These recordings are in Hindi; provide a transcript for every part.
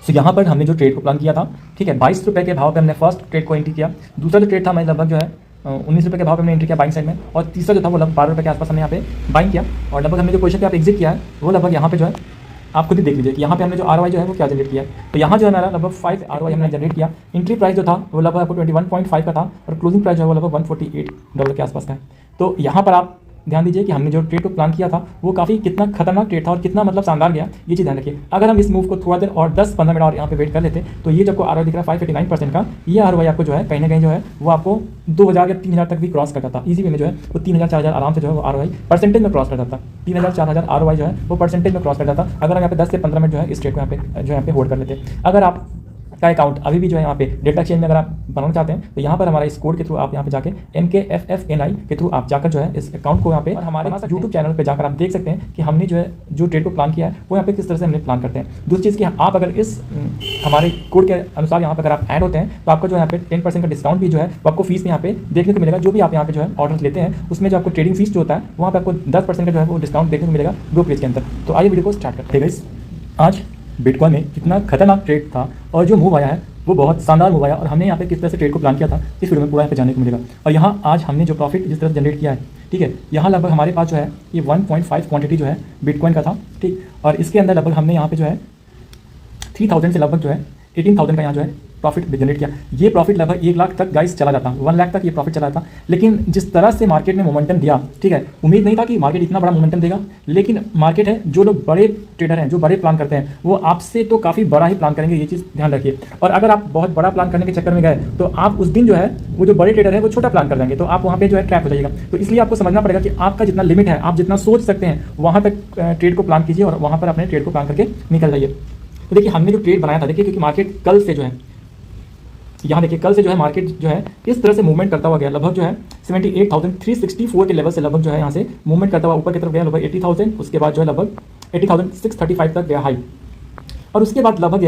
तो यहाँ पर हमने जो ट्रेड को प्लान किया था, ठीक है, 22 रुपये के भाव पे हमने फर्स्ट ट्रेड को एंट्री किया। दूसरा जो ट्रेड था मैं लगभग जो है 19 रुपये के भाव पे हमने एंट्री किया बाइंग साइड में, और तीसरा जो था वो लगभग 12 रुपये के आसपास हमने यहाँ पे बाइंग किया। और लगभग हमने जो पोजीशन पे आप एग्जिट किया है वो लगभग यहाँ पे जो है आप खुद ही देख लीजिए कि यहाँ पे हमने जो ROI जो है वो क्या जनरेट किया है। तो यहाँ जो है हमारा लगभग 5 ROI हमने जनरेट किया। एंट्री प्राइस जो था वो लगभग आपको 21.5 का था, और क्लोजिंग प्राइस जो है वो लगभग $148 के आसपास का है। तो यहाँ पर आप ध्यान दीजिए कि हमने जो ट्रेड को प्लान किया था वो काफ़ी कितना खतरनाक ट्रेड था और कितना मतलब शानदार गया, ये चीज़ ध्यान रखिए। अगर हम इस मूव को थोड़ा देर और 10-15 मिनट और यहाँ पे वेट कर लेते तो ये जो आपको ROI दिख रहा है 589% का, ये ROI आपको जो है कहीं ना कहीं जो है वो आपको 2000 या 3000 तक भी क्रॉस करता था। इजी वे में जो है वो 3000-4000 आराम से जो है वो ROI परसेंटेज में क्रॉस करता था। 3000-4000 ROI जो है वो परसेंटेज में क्रॉस करता था अगर हम यहाँ पे 10 से 15 मिनट जो है इस ट्रेड को यहाँ पे होल्ड कर लेते। अगर आप का अकाउंट अभी भी जो है यहाँ पे डेटा एक्सचेंज में अगर आप बनाना चाहते हैं तो यहाँ पर हमारा इस कोड के थ्रू आप यहाँ पे जाके MKFFNI के थ्रू आप जाकर जो है इस अकाउंट को यहाँ पे और हमारे यूट्यूब चैनल पे जाकर आप देख सकते हैं कि हमने जो है जो ट्रेड को प्लान किया है वो यहाँ पे किस तरह से हमने प्लान करते हैं। दूसरी चीज़ कि आप अगर इस हमारे कोड के अनुसार यहाँ पर अगर आप ऐड होते हैं तो आपका जो यहाँ पे 10% का डिस्काउंट भी जो है वो आपको फीस में यहाँ पे देखने को मिलेगा। जो भी आप यहाँ पे जो है ऑर्डर लेते हैं उसमें जो आपको ट्रेडिंग फीस जो होता है वहाँ पर आपको 10% का जो है वो डिस्काउंट देखने को मिलेगा ब्रोकरेज के अंदर। तो आइए वीडियो को स्टार्ट करते हैं। आज बिटकॉइन में कितना खतरनाक ट्रेड था और जो मूव आया है वो बहुत शानदार मूव आया, और हमने यहाँ पे किस तरह से ट्रेड को प्लान किया था इस वीडियो में पूरा यहाँ पे जानने को मिलेगा। और यहाँ आज हमने जो प्रॉफिट जिस तरह से जनरेट किया है, ठीक है, यहाँ लगभग हमारे पास जो है ये 1.5 क्वांटिटी जो है बिटकॉइन का था, ठीक, और इसके अंदर लगभग हमने यहाँ पे जो है 3000 से लगभग जो है 18,000 का यहाँ जो है प्रॉफिट जनरेट किया। ये प्रॉफिट लगभग 1 लाख तक गाइस चला जाता, 1 लाख तक ये प्रॉफिट चला जाता। लेकिन जिस तरह से मार्केट ने मोमेंटम दिया, ठीक है, उम्मीद नहीं था कि मार्केट इतना बड़ा मोमेंटम देगा, लेकिन मार्केट है, जो लोग बड़े ट्रेडर हैं, जो बड़े प्लान करते हैं, वो आपसे तो काफ़ी बड़ा ही प्लान करेंगे, ये चीज़ ध्यान रखिए। और अगर आप बहुत बड़ा प्लान करने के चक्कर में गए तो आप उस दिन जो है वो जो बड़े ट्रेडर है वो छोटा प्लान कर देंगे, तो आप वहाँ पर जो है ट्रैप हो जाएगा। तो इसलिए आपको समझना पड़ेगा कि आपका जितना लिमिट है, आप जितना सोच सकते हैं वहाँ तक ट्रेड को प्लान कीजिए और वहाँ पर अपने ट्रेड को प्लान करके निकल जाइए। तो देखिए हमने जो ट्रेड बनाया था, देखिए क्योंकि मार्केट कल से जो है यहाँ देखिए कल से जो है मार्केट जो है इस तरह से मूवमेंट करता हुआ गया, लगभग जो है 78,364 के लेवल से लगभग जो है यहाँ से मूवमेंट करता हुआ ऊपर की तरफ गया, लगभग 80,000, उसके बाद जो है लगभग 80,635 तक गया हाई, और उसके बाद लगभग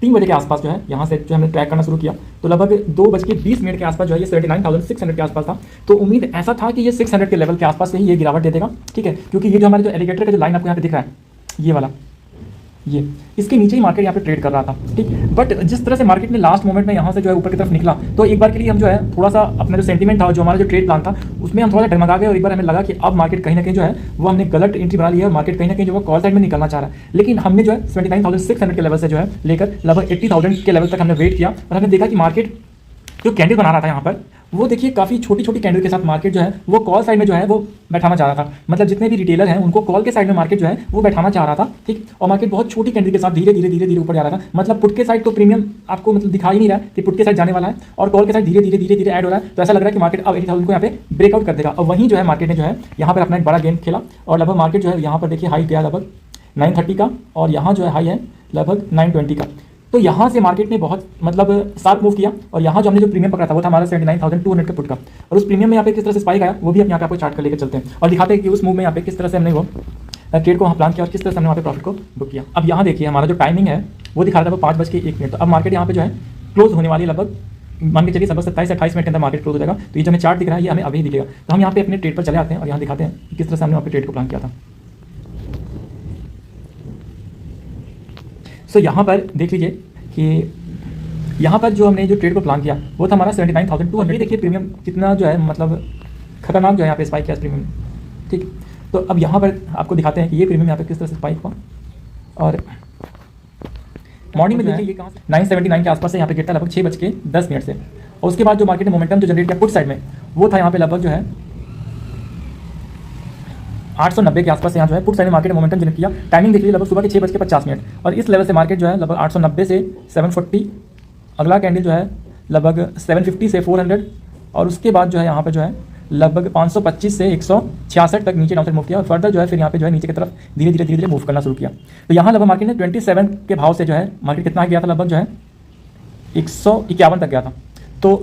3 बजे के आसपास जो है यहाँ से जो हमने ट्रैक करना शुरू किया, तो लगभग 2:20 के आसपास जो है ये 79,600 के आसपास था। तो उम्मीद ऐसा था कि ये 600 के लेवल के आसपास से ही ये गिरावट दे देगा, ठीक है, क्योंकि ये जो हमारे जो एलिगेटर का जो लाइन आपको यहाँ पे दिख रहा है, ये वाला, ये इसके नीचे ही मार्केट यहाँ पे ट्रेड कर रहा था, ठीक। बट जिस तरह से मार्केट ने लास्ट मोमेंट में यहाँ से जो है ऊपर की तरफ निकला, तो एक बार के लिए हम जो है थोड़ा सा अपना जो सेंटीमेंट था, जो हमारा जो ट्रेड प्लान था, उसमें हम थोड़ा सा डगमगा गए, और एक बार हमें लगा कि अब मार्केट कहीं ना कहीं जो है वो हमने गलत एंट्री बना ली है, मार्केट कहीं ना कहीं जो है कॉल साइड में निकलना चाह रहा है। लेकिन हमने जो है 79,600 के लेवल से जो है लेकर लगभग 80,000 के लेवल तक हमने वेट किया, और हमने देखा कि मार्केट जो कैंडल बना रहा था यहाँ पर, वो देखिए काफ़ी छोटी छोटी कैंडल के साथ मार्केट जो है वो कॉल साइड में जो है वो बैठाना चाह रहा था। मतलब जितने भी रिटेलर हैं उनको कॉल के साइड में मार्केट जो है वो बैठाना चाह रहा था, ठीक। और मार्केट बहुत छोटी कैंडल के साथ धीरे धीरे ऊपर जा रहा था। मतलब पुट के साइड तो प्रीमियम आपको मतलब दिखा ही नहीं रहा है कि पुट के साइड जाने वाला है, और कॉल के साइड धीरे धीरे ऐड हो रहा है। तो ऐसा लग रहा है कि मार्केट अब 80,000 को यहाँ पे ब्रेकआउट कर देगा। और वहीं जो है मार्केट ने जो है यहाँ पर अपना एक बड़ा गेम खेला, और लगभग मार्केट जो है यहाँ पर देखिए हाई गया लगभग 930 का, और यहाँ जो है हाई है लगभग 920 का। तो यहाँ से मार्केट ने बहुत मतलब शार्प मूव किया, और यहाँ जो हमने जो प्रीमियम पकड़ा था वो था हमारा 79,200 का पुट का, और उस प्रीमियम में यहाँ पे किस तरह से स्पाइक आया वो भी हम यहाँ पे आपको चार्ट कर लेकर चलते हैं और दिखाते हैं कि उस मूव में यहाँ पे किस तरह से हमने वो ट्रेड को वहाँ प्लान किया और किस तरह से हमने वहाँ पे प्रॉफिट को बुक किया। अब यहाँ देखिए हमारा जो टाइमिंग है वो दिखा रहा था वो 5:01। तो अब मार्केट यहाँ पे जो है क्लोज होने वाली है, लगभग मान के चलिए लगभग 27 से 28 मिनट के अंदर मार्केट क्लोज हो जाएगा। तो ये जो हमें चार्ट दिख रहा है ये हमें अभी दिखेगा। तो हम यहाँ पे अपने ट्रेड पर चले आते हैं और यहाँ दिखाते हैं कि किस तरह से हमने वहाँ पे ट्रेड को प्लान किया था। सो यहाँ पर देख लीजिए कि यहाँ पर जो हमने जो ट्रेड को प्लान किया वो था हमारा 79,200। देखिए प्रीमियम कितना जो है मतलब खतरनाक जो है यहाँ पे स्पाइक किया प्रीमियम, ठीक। तो अब यहाँ पर आपको दिखाते हैं कि ये प्रीमियम यहाँ पे किस तरह से स्पाइक हुआ, और मॉर्निंग में देखिए ये कहाँ से 979 के आसपास से यहाँ पे गिरता है लगभग 6:10 से, और उसके बाद जो मार्केट ने मोमेंटम जो जनरेट किया पुट साइड में वो था यहाँ पे लगभग जो है 890 के आसपास यहाँ जो है पुट साइड में मार्केट ने मोमेंटम जनरेट किया। टाइमिंग देख लीजिए लगभग सुबह के 6:50, और इस लेवल से मार्केट जो है लगभग 890 से 740, अगला कैंडल जो है लगभग 750 से 400, और उसके बाद जो है यहाँ पे जो है लगभग 525 से 166 तक नीचे डाउन मूव किया, और फर्दर जो है फिर यहाँ पे जो है नीचे की तरफ धीरे धीरे मूव करना शुरू किया। तो यहाँ लगभग मार्केट ने 27 के भाव से जो है मार्केट कितना गया था, लगभग जो है 151 तक गया था। तो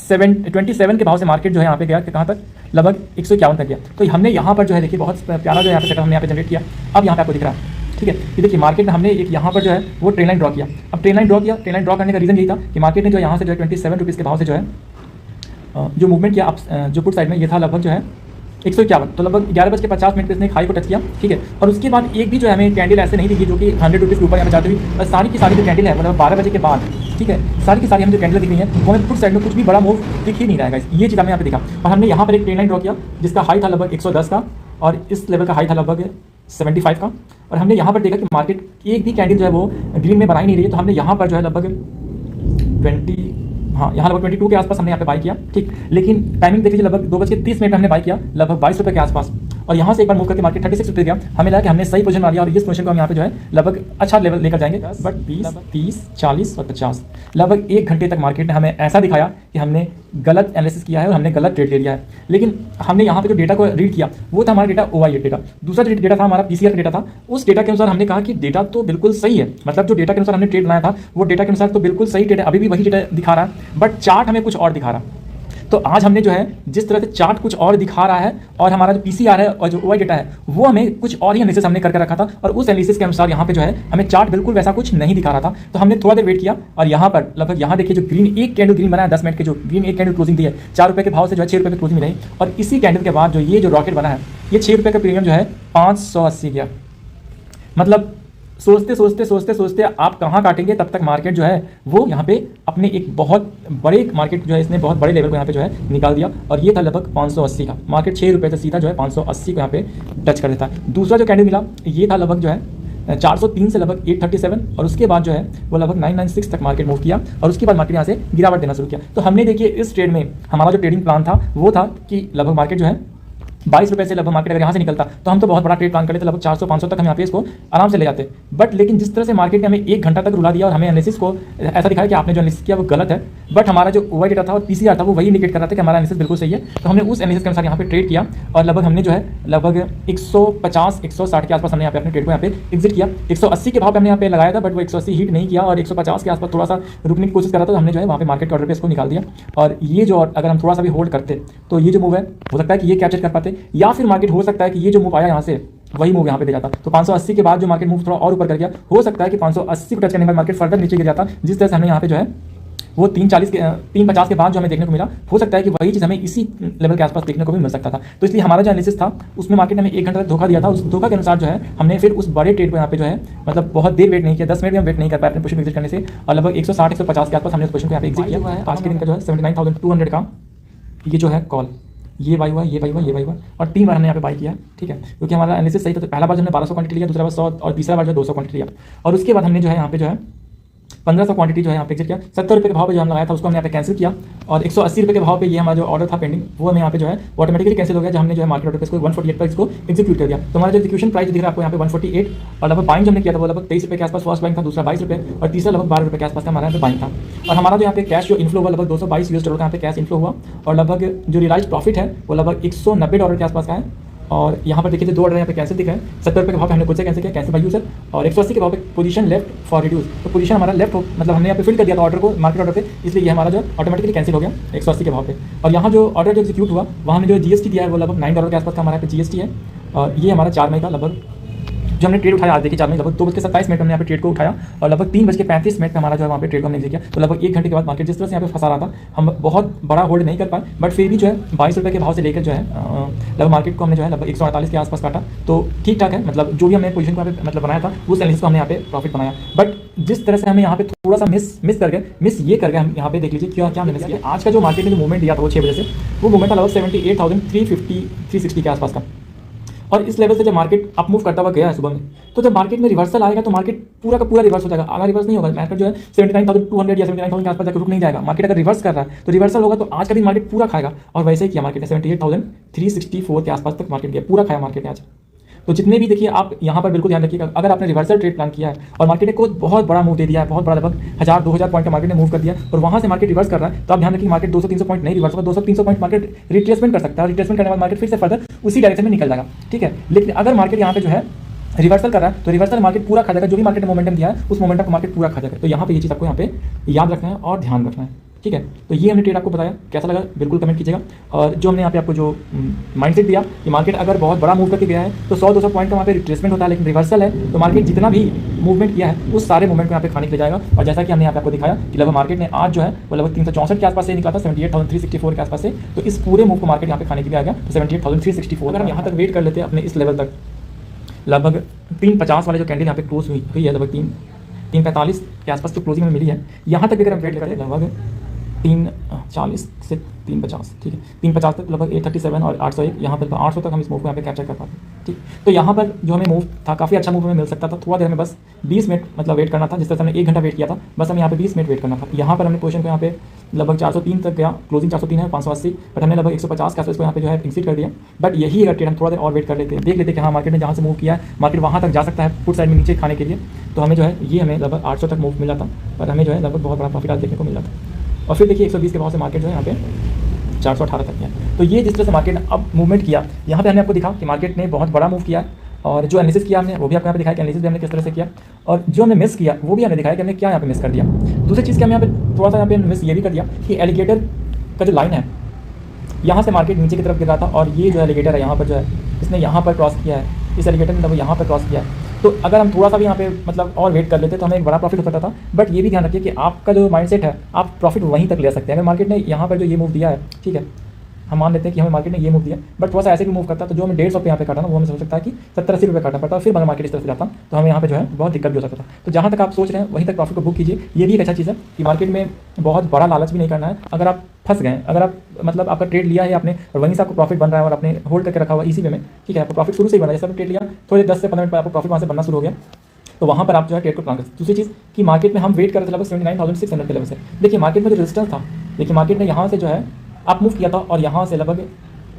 27 के भाव से मार्केट जो है यहाँ पे गया कि कहाँ तक, लगभग 151 तक गया। तो हमने यहाँ पर जो है देखिए बहुत प्यारा जो यहाँ पे सेटअप हमने यहाँ पे जनरेट किया। अब यहाँ पे आपको दिख रहा है, ठीक है, ये देखिए मार्केट ने हमने एक यहाँ पर जो है वो ट्रेन लाइन ड्रॉ किया। अब ट्रेन लाइन ड्रॉ करने का रीज़न यही था कि मार्केट ने जो यहाँ से जो है 27 रुपीज़ के भाव से जो है जो मूवमेंट किया आप जो पुट साइड में, ये था लगभग जो है 151, तो लगभग 11:50 इसने एक हाई को टच किया, ठीक है। और उसके बाद एक भी जो है हमें कैंडल ऐसे नहीं दिखी जो कि 100 रुपीज़ के ऊपर यहाँ पे जाती हुई, और सारी की सारी जो कैंडल है मतलब 12 बजे के बाद, ठीक है, सारी की सारी हमें जो कैंडल दिख रही है वो हमें फुट साइड में कुछ भी बड़ा मूव दिख ही नहीं रहा है। ये चीज़ हमें यहाँ पे दिखा, और हमने यहाँ पर एक ट्रेंड लाइन ड्रॉ किया जिसका हाई था लगभग 110 का, और इस लेवल का हाई था लगभग 75 का। और हमने यहाँ पर देखा कि मार्केट एक भी कैंडल जो है वो ग्रीन में बनाई नहीं रही है, तो हमने यहाँ पर जो है लगभग 22 के आसपास हमने यहाँ पे बाई किया, ठीक। लेकिन टाइमिंग देख लीजिए, लगभग 2:30 हमने बाई किया लगभग 22 रुपये के आसपास, और यहाँ से एक बार मूव करके मार्केट 36 रुपये गया। हमें लगा कि हमने सही पोजीशन बना लिया और इस पोजीशन को हम यहाँ पे जो है लगभग अच्छा लेवल लेकर जाएंगे। बट 20, 30, 40 और 50 लगभग 1 घंटे तक मार्केट ने हमें ऐसा दिखाया कि हमने गलत एनालिसिस किया है और हमने गलत ट्रेड ले लिया है। लेकिन हमने यहाँ पे जो डेटा को रीड किया वो था हमारा डेटा OI डेटा। दूसरा जो डेटा था हमारा PCR का डेटा था। उस डेटा के अनुसार हमने कहा कि डेटा तो बिल्कुल सही है, मतलब जो डेटा के अनुसार हमने ट्रेड बनाया था वो डेटा के अनुसार तो बिल्कुल सही ट्रेड है, अभी भी वही डेटा दिखा रहा है, बट चार्ट हमें कुछ और दिखा रहा है। तो आज हमने जो है जिस तरह से चार्ट कुछ और दिखा रहा है और हमारा जो PCR है और जो OI डेटा है वो हमें कुछ और ही एनालिसिस हमने करके रखा था, और उस एनालिसिस के अनुसार यहाँ पे जो है हमें चार्ट बिल्कुल वैसा कुछ नहीं दिखा रहा था। तो हमने थोड़ा देर वेट किया, और यहाँ पर लगभग यहाँ देखिए जो ग्रीन एक कैंडल ग्रीन बनाया 10 मिनट के, जो ग्रीन एक कैंडल क्लोजिंग दी है 4 रुपये के भाव से जो है 6 रुपये की क्लोजिंग रही, और इसी कैंडल के बाद जो ये जो रॉकेट बना है ये 6 रुपये का प्रीमियम जो है 580 गया। मतलब सोचते सोचते सोचते सोचते आप कहाँ काटेंगे, तब तक मार्केट जो है वो यहाँ पे अपने एक बहुत बड़े मार्केट जो है इसने बहुत बड़े लेवल को यहाँ पे जो है निकाल दिया, और ये था लगभग 580 का। मार्केट 6 रुपये से सीधा जो है 580 को यहाँ पे टच कर देता है। दूसरा जो कैंडल मिला ये था लगभग जो है 403 से लगभग 837, और उसके बाद जो है वो लगभग 996 तक मार्केट मूव किया, और उसके बाद मार्केट यहाँ से गिरावट देना शुरू किया। तो हमने देखिए इस ट्रेड में हमारा जो ट्रेडिंग प्लान था वो था कि लगभग मार्केट जो है 22 रुपये से लगभग मार्केट अगर यहाँ से निकलता तो हम तो बहुत बड़ा ट्रेड प्लान करते थे, लगभग 400-500 तक हम यहाँ पे इसको आराम से ले जाते। बट लेकिन जिस तरह से मार्केट ने हमें 1 घंटा तक रुला दिया और हमें एनालिसिस को ऐसा दिखाया कि आपने जो एनालिसिस किया वो गलत है, बट हमारा जो OI डेटा था और PCR था वो वही इंडिकेट कर रहा था कि हमारा एनालिसिस बिल्कुल सही है। तो हमने उस एनालिसिस के अनुसार यहाँ पे ट्रेड किया, और लगभग हमने जो है लगभग 150-160 के आसपास हमने यहाँ पे अपने ट्रेड को यहाँ पे एग्जिट किया। 180 के भाव पे हमने यहाँ पे लगाया था, बट वो 180 हिट नहीं किया, और 150 के आसपास थोड़ा सा रुकने की कोशिश कर रहा था, तो हमने जो है वहाँ पे मार्केट के ऑर्डर पे इसको निकाल दिया। और ये जो अगर हम थोड़ा सा भी होल्ड करते तो ये जो मूव है हो सकता है कि ये कैप्चर कर पाते, या फिर मार्केट हो सकता है कि ये जो मूव आया यहाँ से वही मूव यहाँ पे दे जाता। तो 580 के बाद जो मार्केट मूव थोड़ा और ऊपर कर गया, हो सकता है कि 580 को टच करने के बाद मार्केट फर्दर नीचे गिर जाता, जिस तरह से हमने यहाँ पे जो है वो 350 के बाद जो हमें देखने को मिला, हो सकता है कि वही चीज़ हमें इसी लेवल के आसपास देखने को भी मिल सकता था। तो इसलिए हमारा जो एनालिसिस था उसमें मार्केट ने हमें 1 घंटा तक धोखा दिया था। उस धोखा के अनुसार जो है हमने फिर उस बड़े ट्रेड को यहाँ पे जो है मतलब बहुत देर वेट नहीं किया, 10 मिनट भी हम वेट नहीं कर पाए अपने पोजीशन को एग्जिट करने से, और लगभग 160-150 के आसपास हमने उस पोजीशन को यहाँ पे एग्जिट किया है। आज के दिन का जो है 79,200 का ये जो है कॉल, ये बाई हुआ, ये बाई हुआ, ये बाई हुआ, और 3 बार हमने यहाँ पे बाई किया, ठीक है, क्योंकि हमारा एनालिसिस सही था। तो पहला बार हमने 1200 क्वांटिटी लिया, दूसरा बार 100, और तीसरा बार जो 200 क्वांटिटी लिया, और उसके बाद हमने जो है यहाँ पे जो है 1500 क्वांटिटी जो है यहाँ पे एग्जिट किया। 70 रुपये के भाव पे जो हम लगाया था उसको हमने यहाँ पे कैंसिल किया, और 180 रुपये के भाव पे ये हमारा जो ऑर्डर था पेंडिंग वो हमें यहाँ पे जो है ऑटोमेटिकली कैंसिल हो गया, जब हमने जो है मार्केट ऑर्डर पे इसको 148 पर इसको एग्जीक्यूट कर दिया। तो हमारा जो एग्जीक्यूशन प्राइस दिख रहा है आपको यहाँ पे 148, और लगभग बाइंग जो हमने किया था वो लगभग 23 रुपये के आसपास फर्स्ट बाइंग था, दूसरा 22 रुपये, और तीसरा लगभग 12 रुपये के आसपास का हमारा यहाँ पे बाइंग था। और हमारा जो यहाँ पे कैश जो इन्फ्लो हुआ लगभग $222 का यहाँ पे कैश इन्फ्लो हुआ, और लगभग जो रियलाइज प्रॉफिट है वो लगभग $190 के आसपास का है। और यहाँ पर देखिए 2 ऑर्डर यहाँ पे कैंसिल दिखा है। 70 रुपये के भाव पे हमने खुद से कैंसिल किया, कैंसिल बाय यूजर, और 180 के भाव पे पोजीशन लेफ्ट फॉर रिड्यूस, तो पोजीशन हमारा लेफ्ट हो, मतलब हमने यहाँ पे फिल कर दिया था ऑर्डर को मार्केट ऑर्डर पे, इसलिए ये हमारा जो ऑटोमेटिकली कैंसिल हो गया 180 के भाव पे। और यहाँ जो ऑर्डर जो एग्जीक्यूट हुआ वहाँ हमने जो GST दिया है वो लगभग $9 के आसपास का हमारा यहाँ पे GST है, और ये हमारा 4 मई का लगभग जो हमने ट्रेड उठाया, आज देखिए 4 मई लगभग 2:27 हमने यहाँ पे ट्रेड को उठाया, और लगभग 3:35 पे हमारा जो है वहाँ पे ट्रेड को हमने एग्जीक्यूट किया। तो लगभग 1 घंटे के बाद मार्केट जिस तरह से यहाँ पे फंसा रहा था, हम बहुत बड़ा होल्ड नहीं कर पाए, बट फिर भी जो है 22 रुपये के भाव से लेकर जो है लगभग मार्केट को हमने जो है लगभग 148 के आसपास काटा। तो ठीक ठाक है, मतलब जो भी हमने पोजीशन को यहाँ पे मतलब बनाया था उस एनालिसिस को हमने यहाँ पे प्रॉफिट बनाया। बट जिस तरह से हमें यहाँ पे थोड़ा सा मिस करके हम यहाँ पे देख लीजिए क्या मिस किया। आज का जो मार्केट ने जो मूवमेंट दिया था वो 6 बजे से, वो मूवमेंट था लगभग 78,350-360 के आसपास का, और इस लेवल से जब मार्केट अप मूव करता हुआ गया है सुबह में, तो जब मार्केट में रिवर्सल आएगा तो मार्केट पूरा का पूरा रिवर्स हो जाएगा। अगर रिवर्स नहीं होगा मार्केट जो है 79,200 या 79,000 के आसपास जाकर रुक नहीं जाएगा। मार्केट अगर रिवर्स कर रहा है तो रिवर्सल होगा तो आज का दिन मार्केट पूरा खाएगा, और वैसे ही किया मार्केट ने 78,364 के आसपास तक मार्केट गया, पूरा खाया मार्केट ने आज। तो जितने भी देखिए आप यहाँ पर बिल्कुल ध्यान रखिएगा, अगर आपने रिवर्सल ट्रेड प्लान किया है और मार्केट ने कोई बहुत बड़ा मूव दे दिया है, बहुत बड़ा लगभग 1000-2000 पॉइंट का मार्केट ने मूव कर दिया, और वहाँ से मार्केट रिवर्स कर रहा है, तो आप ध्यान रखिए मार्केट 200-300 पॉइंट नहीं रिवर्स होगा, 200-300 पॉइंट मार्केट रिट्रेसमेंट कर सकता है, और रिट्रेसमेंट करने के बाद मार्केट फिर से फर्दर उसी डायरेक्शन में निकल जाएगा, ठीक है। लेकिन अगर मार्केट यहाँ पे जो है रिवर्सल कर रहा है तो रिवर्सल मार्केट पूरा खा जाएगा, जो भी मार्केट ने मोमेंटम दिया है उस मोमेंटम को मार्केट पूरा खा जाएगा। तो यहाँ पे ये चीज़ आपको यहाँ पे याद रखना है और ध्यान रखना है। ठीक है। तो ये हमने ट्रेड आपको बताया, कैसा लगा बिल्कुल कमेंट कीजिएगा। और जो हमने यहाँ पे आपको जो माइंडसेट दिया कि मार्केट अगर बहुत बड़ा मूव करके गया है तो 100-200 पॉइंट का वहाँ पे रिट्रेसमेंट होता है, लेकिन रिवर्सल है तो मार्केट जितना भी मूवमेंट किया है उस सारे मूवमेंट को यहाँ पे खाने के लिए जाएगा। और जैसा कि हमने यहाँ पे आपको दिखाया कि लगभग मार्केट ने आज जो है वो लगभग 364 के आसपास से निकला था, 78,364 के आसपास से। तो इस पूरे मूव को मार्केट यहाँ पे खाने के लिए आ गया, तो 78,364। अगर हम यहाँ तक वेट कर लेते हैं अपने इस लेवल तक, लगभग 350 वाले जो कैंडल यहाँ पे क्लोज हुई है, लगभग 345 के आसपास जो क्लोजिंग में मिली है, यहाँ तक अगर हम वेट करें लगभग 340 से 350, ठीक है, 350 तक लगभग 837 और 801, यहाँ पर 800 तक हम इस मूव को यहाँ पे कैप्चर कर पाते हैं, ठीक। तो यहाँ पर जो हमें मूव था काफ़ी अच्छा मूव हमें मिल सकता था, थोड़ा देर में बस 20 मिनट मतलब वेट करना था, जिस तरह से हमने 1 घंटा वेट किया था, बस हमें यहाँ पे 20 मिनट वेट करना था। यहाँ पर हमने पोजीशन को यहाँ पे लगभग 403 तक गया, क्लोजिंग 403 है 580, बट हमने लगभग 150 के आसपास को यहाँ पे जो है एग्जिट कर दिया। बट यही अगर ट्रेड हम थोड़ा देर और वेट कर लेते हैं, देख लेते हैं कि हाँ मार्केट ने जहाँ से मूव किया है मार्केट वहाँ तक जा सकता है पुट साइड में नीचे खाने के लिए, तो हमें जो है ये हमें लगभग 800 तक मूव मिल जाता, पर हमें जो है लगभग बहुत बड़ा प्रॉफिट आज देखने को मिल जाता। और फिर देखिए 120 के भाव से मार्केट जो है यहाँ पे 418 तक गया। तो ये जिस तरह से मार्केट ने अब मूवमेंट किया, यहाँ पे हमने आपको दिखा कि मार्केट ने बहुत बड़ा मूव किया है, और जो एनालिसिस किया हमने वो भी आपको यहाँ पे दिखाया कि एनालिसिस भी हमने किस तरह से किया, और जो हमने मिस किया वो भी हमने दिखाया कि हमने क्या यहाँ पे मिस कर दिया। दूसरी चीज़ क्या, हम यहाँ पे थोड़ा सा यहाँ पे मिस ये भी कर दिया कि एलिगेटर का जो लाइन है, यहाँ से मार्केट नीचे की तरफ गिर रहा था, और ये जो एलिगेटर है यहाँ पर जो है इसने यहाँ पर क्रॉस किया है, इस एलिगेटर ने मतलब यहाँ पर क्रॉस किया है। तो अगर हम थोड़ा सा भी यहाँ पे मतलब और वेट कर लेते तो हमें एक बड़ा प्रॉफिट हो सकता था। बट ये भी ध्यान रखिए कि आपका जो माइंडसेट है आप प्रॉफिट वहीं तक ले सकते हैं। अगर मार्केट ने यहाँ पर जो ये मूव दिया है, ठीक है, हम मान लेते हैं कि हमें मार्केट ने ये मूव दिया, बट थोड़ा सा ऐसे भी मूव करता तो जो हमें 150 पे यहाँ पे काटा ना, वो हमें समझ सकता है कि 70-80 रुपये काटना पड़ता, फिर अगर मार्केट इस तरफ से जाता तो हमें यहाँ पे जो है बहुत दिक्कत भी हो सकता था। तो जहाँ तक आप सोच रहे हैं वहीं तक प्रॉफिट को बुक कीजिए। ये भी एक अच्छा चीज़ है कि मार्केट में बहुत बड़ा लालच भी नहीं करना है। अगर आप फंस गए, अगर आप मतलब आपका ट्रेड लिया है आपने और वहीं से आपको प्रॉफिट बन रहा है और आपने होल्ड करके रखा हुआ इसी वे में, ठीक है, आपको प्रॉफिट शुरू से ही बना, जैसे आपने ट्रेड लिया थोड़े 10 से 15 मिनट पर आपको प्रॉफिट वहाँ से बनना शुरू हो गया, तो वहाँ पर आप जो है ट्रेड को प्लान कर सकते। दूसरी चीज़ कि मार्केट में हम वेट कर रहे थे लगभग 79,600 के लेवल से। देखिए मार्केट में जो रेजिस्टेंस था, देखिए मार्केट ने यहाँ से जो है अप मूव किया था और यहाँ से लगभग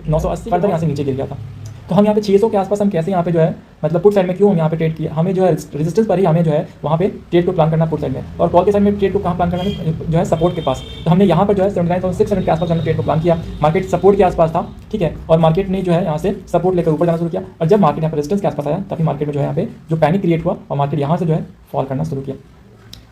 980 फर्दर यहाँ से नीचे गिर गया था। तो हम यहाँ पे 600 के आसपास हम कैसे यहाँ पे जो है मतलब पुट साइड में क्यों हम यहाँ पे ट्रेड किया, हमें जो है रेजिस्टेंस पर ही हमें जो है वहाँ पे ट्रेड को प्लान करना पुट साइड में, और कॉल के साइड में ट्रेड को कहाँ प्लान करना है जो है सपोर्ट के पास। तो हमने यहाँ पर जो है 79,600 के आसपास हमने ट्रेड को प्लान किया, मार्केट सपोर्ट के आसपास था, ठीक है, और मार्केट ने जो है यहाँ से सपोर्ट लेकर ऊपर जाना शुरू किया, और जब मार्केट यहाँ पर रेजिस्टेंस के आसपास आया तभी मार्केट में जो है यहाँ पे जो पैनिक क्रिएट हुआ और मार्केट यहाँ से जो है फॉल करना शुरू किया।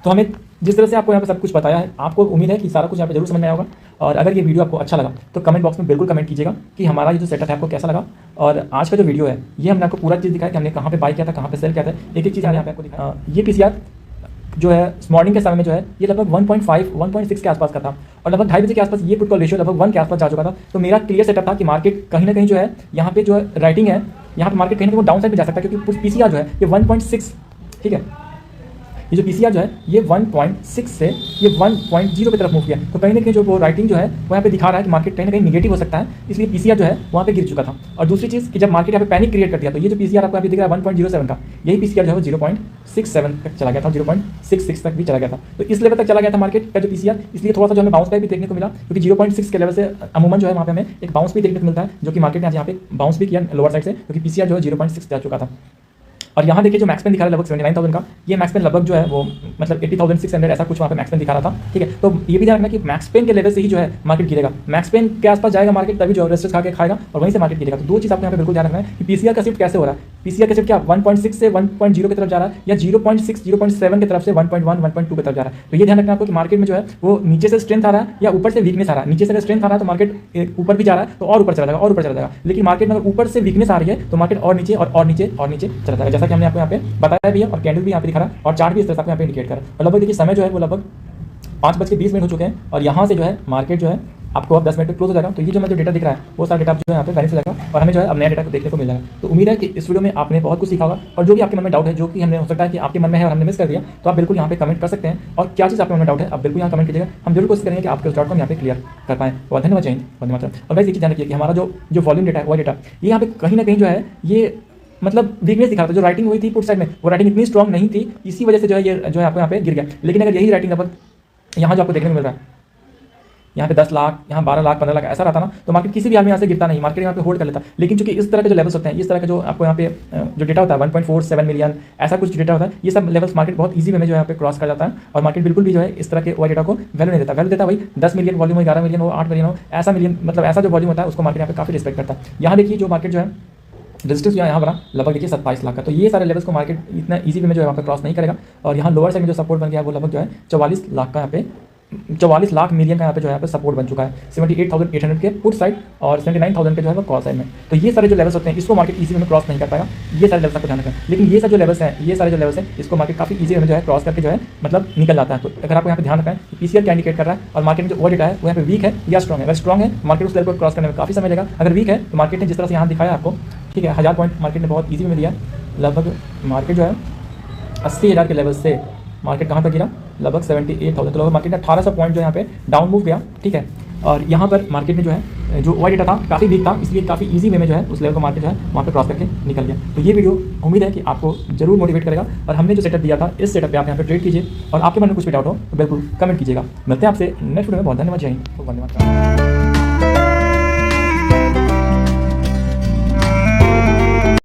तो हमें जिस तरह से आपको यहाँ पे सब कुछ बताया है, आपको उम्मीद है कि सारा कुछ यहाँ पे जरूर समझ में आया होगा। और अगर ये वीडियो आपको अच्छा लगा तो कमेंट बॉक्स में बिल्कुल कमेंट कीजिएगा कि हमारा ये जो सेटअप है आपको कैसा लगा। और आज का जो वीडियो है ये हमने आपको पूरा चीज़ दिखाया कि हमने कहाँ पे बाय किया था, कहाँ पे सेल किया था, एक एक चीज़ यहाँ पे आपको दिखाया। ये पीसीआर जो है मॉर्निंग के समय में जो है ये लगभग 1.5-1.6 के आसपास का था, और लगभग 2:30 बजे के आसपास ये पुट कॉल रेशियो लगभग 1 के आसपास जा चुका था। तो मेरा क्लियर सेटअप था कि मार्केट कहीं ना कहीं जो है यहाँ पे जो है राइटिंग है, यहाँ पे मार्केट कहीं ना कहीं वो डाउन साइड में जा सकता है, क्योंकि पीसीआर जो है ये 1.6, ठीक है, ये जो पीसीआर जो है ये 1.6 से ये 1.0 की तरफ मूव किया। तो कहीं ना कहीं जो वो राइटिंग जो है वो यहाँ पे दिखा रहा है कि मार्केट कहीं ना कहीं निगेटिव हो सकता है, इसलिए पीसीआर जो है वहाँ पे गिर चुका था। और दूसरी चीज़ कि जब मार्केट यहाँ पे पैनिक क्रिएट कर दिया तो ये जो पीसीआर आपको यहाँ पे दिख रहा है 1.07 का, यही पीसीआर जो है वो 0.67 तक चला गया था, 0.66 तक भी चला गया था। तो इस लेवल तक चला गया था मार्केट का जो पीसीआर, इसलिए थोड़ा सा जो हमें बाउंस बैक भी देखने को मिला, क्योंकि 0.6 के लेवल से अमूमन जो है वहाँ पे हमें एक बाउंस भी देखने को मिलता है, जो कि मार्केट ने आज यहाँ पे बाउंस भी किया लोअर साइड से, क्योंकि पीसीआर जो है 0.6 जा चुका था। और यहाँ देखिए जो मैक्स पेन दिखा रहा है लगभग 79,000 का, ये मैक्स पेन लगभग जो है वो मतलब 80,600 ऐसा कुछ वहाँ पे मैक्स पेन दिखा रहा था, ठीक है। तो ये भी ध्यान रखना कि मैक्स पेन के लेवल से ही जो है मार्केट गिरेगा, मैक्स पेन के आसपास जाएगा मार्केट तभी जो रेजिस्टेंस खा के खाएगा और वहीं से मार्केट गिरेगा। तो दो चीज़ आपको यहाँ पे बिल्कुल ध्यान रखना है कि पीसीआर का शिफ्ट कैसे हो रहा है, पीसीआर का शिफ्ट क्या 1.6 से 1.0 की तरफ जा रहा है या 0.6 0.7 की तरफ से 1.1 1.2 की तरफ जा रहा है। तो ये ध्यान रखना आपको कि मार्केट में जो है वो नीचे से स्ट्रेंथ आ रहा है या ऊपर से वीकनेस आ रहा है। नीचे से अगर स्ट्रेंथ आ रहा है तो मार्केट ऊपर भी जा रहा है तो और ऊपर चला जाएगा और ऊपर चला जाएगा, लेकिन मार्केट में अगर ऊपर से वीकनेस आ रही है तो मार्केट और नीचे और नीचे और नीचे चला जाएगा, जैसा कि हमने आपको यहाँ पे बताया भी है। और कैंडल भी यहाँ पे दिखा रहा है और चार्ट भी इस तरह से आपको यहाँ पे इंडिकेट कर रहा है। और लगभग देखिए समय जो है वो लगभग 5:20 हो चुके हैं, और यहाँ से जो है मार्केट जो है आपको अब 10 मिनट में क्लोज हो जाएगा। तो ये जो मैं जो डेटा दिख रहा है वो सारा डेटा जो है यहाँ पे वैनिश हो जाएगा और हमें जो है अब नया डेटा देखने को मिल जाएगा। तो उम्मीद है कि इस वीडियो में आपने बहुत कुछ सीखा होगा, और जो भी आपके मन में डाउट है, जो कि हमने हो सकता है कि आपके मन में है और हमने मिस कर दिया, तो आप बिल्कुल यहाँ पे कमेंट कर सकते हैं। और क्या चीज़ आपके मन में डाउट है आप बिल्कुल यहाँ कमेंट कीजिएगा, हम जरूर कोशिश करेंगे कि आपके उस डाउट को यहाँ पे क्लियर कर पाएँ। और धन्यवाद, जय हिंद, वंदे मातरम। और वैसे एक चीज़ ध्यान रखिए कि हमारा जो वॉल्यूम डेटा है वो डेटा ये यहाँ पे कहीं ना कहीं जो है ये मतलब वीकनेस दिखा रहा था। जो राइटिंग हुई थी पुट साइड में वो राइटिंग इतनी स्ट्रॉन्ग नहीं थी, इसी वजह से जो है ये जो है आपको यहाँ पे गिर गया। लेकिन अगर यही राइटिंग अब यहाँ जो आपको देखने को मिल रहा है यहाँ पे 10 लाख, यहाँ 12 लाख, 15 लाख ऐसा रहता ना तो मार्केट किसी भी हाल में यहाँ से गिरता नहीं, मार्केट यहाँ पे होल्ड कर लेता। लेकिन चूंकि इस तरह के जो लेवल्स होते हैं, इस तरह के जो आपको यहाँ पे जो डेटा होता है 1.47 मिलियन ऐसा कुछ डेटा होता है, ये सब लेवल्स मार्केट बहुत ईजी वे में जो यहाँ पे क्रॉस कर जाता है। और मार्केट बिल्कुल भी जो है इस तरह के वो डेटा को वैल्यू नहीं देता। वैल्यू देता भाई 10 मिलियन वॉल्यूम हो, 11 मिलियन हो, 8 मिलियन हो, ऐसा मिलियन मतलब ऐसा जो वॉल्यूम होता है उसको मार्केट यहाँ पे काफी रिस्पेक्ट करता है। यहाँ देखिए जो मार्केट जो है रेजिस्टेंस यहाँ बना लगभग देखिए 27 लाख का, तो ये सारे लेवल्स को मार्केट इतना इजी वे में जो है वहाँ पे क्रॉस नहीं करेगा। और यहाँ लोअर साइड में जो सपोर्ट बन गया है वो लगभग जो है 44 लाख का यहाँ पे 44 लाख मिलियन का यहाँ पे जो है पे सपोर्ट बन चुका है, 78,800 के पुट साइड और 79,000 के जो है वो कॉल साइड में। तो ये सारे जो लेवल्स होते हैं इसको मार्केट इजी में क्रॉस नहीं कर पाएगा, ये सारे लेवल्स आपको ध्यान रखना है। लेकिन ये सारे जो लेवल्स हैं, ये सारे जो लेवल्स हैं इसको मार्केट काफी इजी में जो है क्रॉस करके जो है मतलब निकल जाता है। तो अगर आपको यहाँ पे ध्यान रखना है कि पीसीआर क्या इंडिकेट कर रहा है और मार्केट में जो ओवर डेटा है वो यहाँ पे वीक है या स्ट्रॉग है। अगर स्ट्रॉग है मार्केट उस लेवल को क्रॉस करने में काफी समय लगेगा, अगर वीक है तो मार्केट ने जिस तरह से यहाँ दिखाया आपको, ठीक है 1000 पॉइंट मार्केट ने बहुत ईजी में दिया, लगभग मार्केट जो है 80,000 के लेवल से मार्केट कहाँ पर गिरा, लगभग 78,000। तो लगभग मार्केट ने 1800 पॉइंट जो यहाँ पे डाउन मूव गया, ठीक है। और यहाँ पर मार्केट में जो है जो ओवर डेटा था काफ़ी वीक था, इसलिए काफ़ी इजी वे में जो है उस लेवल को मार्केट जो है वहाँ पे क्रॉस करके निकल गया। तो ये वीडियो उम्मीद है कि आपको जरूर मोटिवेट करेगा और हमने जो सेटअप दिया था इस सेटअप पे आप यहाँ पे ट्रेड कीजिए और आपके मन में कुछ भी डाउट हो तो बिल्कुल कमेंट कीजिएगा। मिलते हैं आपसे नेक्स्ट वीडियो में। बहुत धन्यवाद, जय हिंद, धन्यवाद।